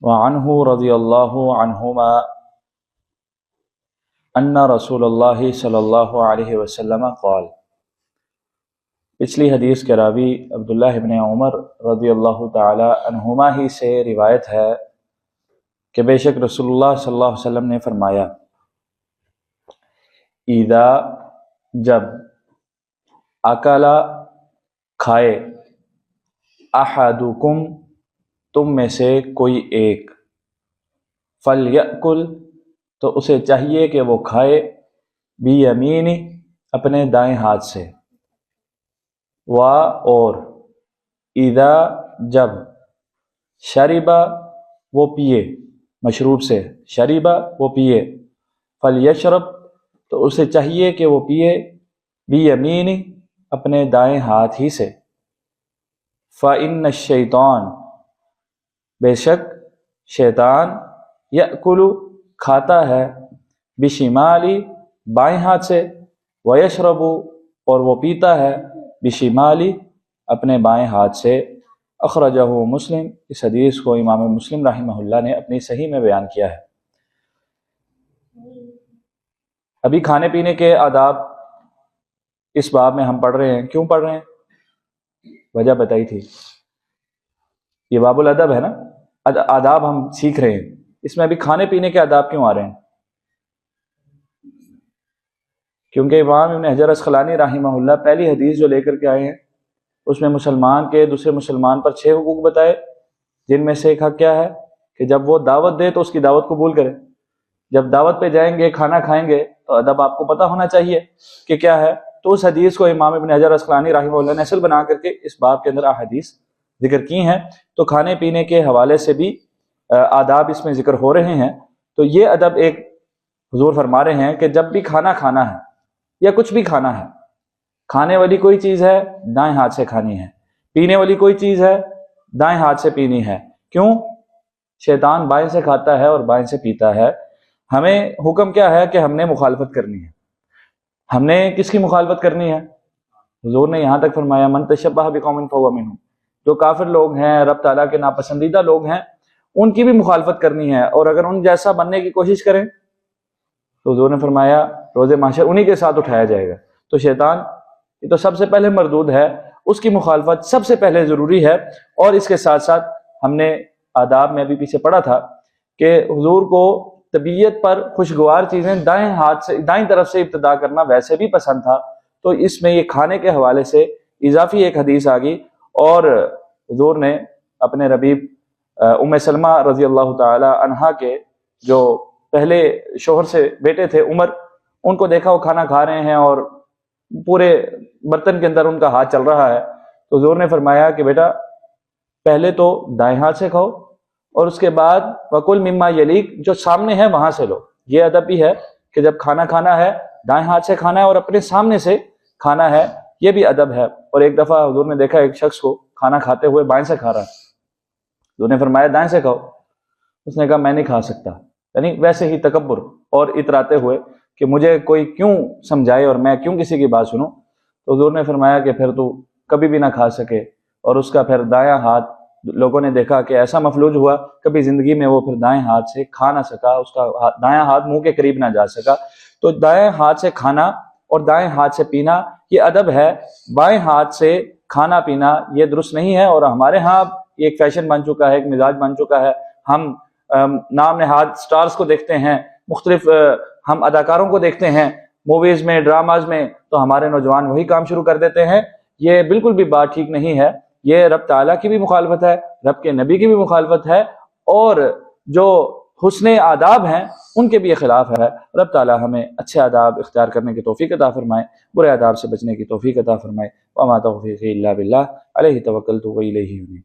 وعنہ رضی اللہ عنہما ان رسول اللہ صلی اللہ علیہ وسلم قال۔ پچھلی حدیث کے راوی عبداللہ ابن عمر رضی اللہ تعالی عنہما ہی سے روایت ہے کہ بے شک رسول اللہ صلی اللہ علیہ وسلم نے فرمایا، اذا جب اکلا کھائے احدکم تم میں سے کوئی ایک، فلیأکل تو اسے چاہیے کہ وہ کھائے بیمینی اپنے دائیں ہاتھ سے، اور اذا جب شربا وہ پیے، مشروب سے شربا وہ پیے، فلیشرب تو اسے چاہیے کہ وہ پیے بیمینی اپنے دائیں ہاتھ ہی سے، فإن الشیطان بے شک شیطان یأکل کھاتا ہے بشمالی بائیں ہاتھ سے، ویشرب اور وہ پیتا ہے بشمالی اپنے بائیں ہاتھ سے۔ اخرجہ مسلم، اس حدیث کو امام مسلم رحمہ اللہ نے اپنی صحیح میں بیان کیا ہے۔ ابھی کھانے پینے کے آداب اس باب میں ہم پڑھ رہے ہیں، کیوں پڑھ رہے ہیں؟ وجہ بتائی تھی، یہ باب الادب ہے نا، آداب ہم سیکھ رہے ہیں، اس میں ابھی کھانے پینے کے آداب کیوں آ رہے ہیں؟ کیونکہ امام ابن حجر عسقلانی رحمہ اللہ پہلی حدیث جو لے کر کے آئے ہیں اس میں مسلمان کے دوسرے مسلمان پر 6 حقوق بتائے، جن میں سے ایک حق کیا ہے کہ جب وہ دعوت دے تو اس کی دعوت قبول کرے۔ جب دعوت پہ جائیں گے، کھانا کھائیں گے تو ادب آپ کو پتہ ہونا چاہیے کہ کیا ہے۔ تو اس حدیث کو امام ابن حجر عسقلانی رحمہ اللہ نے اصل بنا کر کے اس باب کے اندر احادیث ذکر کی ہیں، تو کھانے پینے کے حوالے سے بھی آداب اس میں ذکر ہو رہے ہیں۔ تو یہ ادب ایک حضور فرما رہے ہیں کہ جب بھی کھانا کھانا ہے یا کچھ بھی کھانا ہے، کھانے والی کوئی چیز ہے دائیں ہاتھ سے کھانی ہے، پینے والی کوئی چیز ہے دائیں ہاتھ سے پینی ہے۔ کیوں؟ شیطان بائیں سے کھاتا ہے اور بائیں سے پیتا ہے۔ ہمیں حکم کیا ہے کہ ہم نے مخالفت کرنی ہے۔ ہم نے کس کی مخالفت کرنی ہے؟ حضور نے یہاں تک فرمایا من تشبہ بقوم فہو منہم، جو کافر لوگ ہیں، رب تعالیٰ کے ناپسندیدہ لوگ ہیں، ان کی بھی مخالفت کرنی ہے، اور اگر ان جیسا بننے کی کوشش کریں تو حضور نے فرمایا روز محشر انہی کے ساتھ اٹھایا جائے گا۔ تو شیطان یہ تو سب سے پہلے مردود ہے، اس کی مخالفت سب سے پہلے ضروری ہے۔ اور اس کے ساتھ ساتھ ہم نے آداب میں ابھی پیچھے پڑھا تھا کہ حضور کو طبیعت پر خوشگوار چیزیں دائیں ہاتھ سے، دائیں طرف سے ابتدا کرنا ویسے بھی پسند تھا، تو اس میں یہ کھانے کے حوالے سے اضافی ایک حدیث آ گئی، اور حضور نے اپنے ربیب ام سلمہ رضی اللہ تعالی عنہا کے جو پہلے شوہر سے بیٹے تھے عمر، ان کو دیکھا وہ کھانا کھا رہے ہیں اور پورے برتن کے اندر ان کا ہاتھ چل رہا ہے، تو حضور نے فرمایا کہ بیٹا پہلے تو دائیں ہاتھ سے کھاؤ، اور اس کے بعد وَكُلْ مِمَّا يَلِيكَ جو سامنے ہے وہاں سے لو۔ یہ ادب بھی ہے کہ جب کھانا کھانا ہے دائیں ہاتھ سے کھانا ہے اور اپنے سامنے سے کھانا ہے، یہ بھی ادب ہے۔ اور ایک دفعہ حضور نے دیکھا ایک شخص کو کھانا کھاتے ہوئے بائیں سے کھا رہا ہے، حضور نے فرمایا دائیں سے کھاؤ، اس نے کہا میں نہیں کھا سکتا، یعنی ویسے ہی تکبر اور اتراتے ہوئے کہ مجھے کوئی کیوں سمجھائے اور میں کیوں کسی کی بات سنوں۔ تو حضور نے فرمایا کہ پھر تو کبھی بھی نہ کھا سکے، اور اس کا پھر دایاں ہاتھ لوگوں نے دیکھا کہ ایسا مفلوج ہوا، کبھی زندگی میں وہ پھر دائیں ہاتھ سے کھا نہ سکا، اس کا دایاں ہاتھ منہ کے قریب نہ جا سکا۔ تو دائیں ہاتھ سے کھانا اور دائیں ہاتھ سے پینا یہ ادب ہے۔ بائیں ہاتھ سے کھانا پینا یہ درست نہیں ہے، اور ہمارے ہاں یہ ایک فیشن بن چکا ہے، ایک مزاج بن چکا ہے۔ ہم نام نہاد سٹارز کو دیکھتے ہیں، مختلف ہم اداکاروں کو دیکھتے ہیں موویز میں، ڈراماز میں، تو ہمارے نوجوان وہی کام شروع کر دیتے ہیں۔ یہ بالکل بھی بات ٹھیک نہیں ہے، یہ رب تعالیٰ کی بھی مخالفت ہے، رب کے نبی کی بھی مخالفت ہے، اور جو حسن آداب ہیں ان کے بھی یہ خلاف ہے۔ رب تعالیٰ ہمیں اچھے آداب اختیار کرنے کی توفیق عطا فرمائے، برے آداب سے بچنے کی توفیق عطا فرمائے۔ وما توفیقی الا باللہ علیہ توکلت و الیہ انیب۔